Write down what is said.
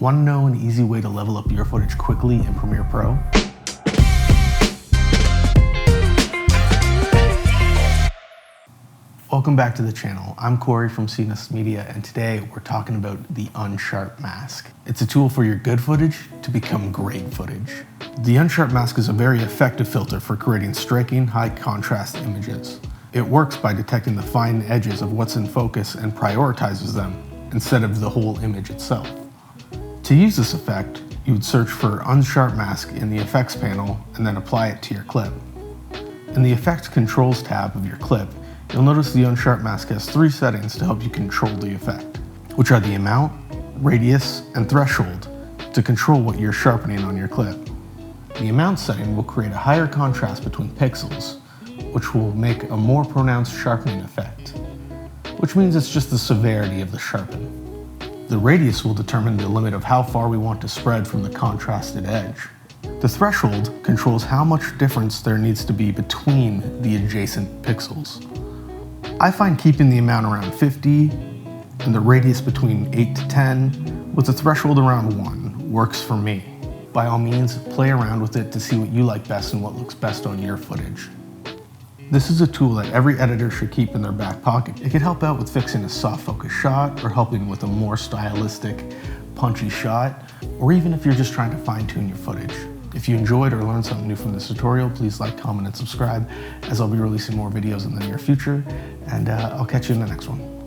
Want to know an easy way to level up your footage quickly in Premiere Pro? Welcome back to the channel. I'm Corey from CNS Media, and today we're talking about the Unsharp Mask. It's a tool for your good footage to become great footage. The Unsharp Mask is a very effective filter for creating striking, high contrast images. It works by detecting the fine edges of what's in focus and prioritizes them instead of the whole image itself. To use this effect, you would search for Unsharp Mask in the Effects panel and then apply it to your clip. In the Effects Controls tab of your clip, you'll notice the Unsharp Mask has 3 settings to help you control the effect, which are the amount, radius, and threshold to control what you're sharpening on your clip. The amount setting will create a higher contrast between pixels, which will make a more pronounced sharpening effect, which means it's just the severity of the sharpen. The radius will determine the limit of how far we want to spread from the contrasted edge. The threshold controls how much difference there needs to be between the adjacent pixels. I find keeping the amount around 50 and the radius between 8 to 10 with a threshold around 1 works for me. By all means, play around with it to see what you like best and what looks best on your footage. This is a tool that every editor should keep in their back pocket. It can help out with fixing a soft focus shot or helping with a more stylistic, punchy shot, or even if you're just trying to fine tune your footage. If you enjoyed or learned something new from this tutorial, please like, comment, and subscribe, as I'll be releasing more videos in the near future, and I'll catch you in the next one.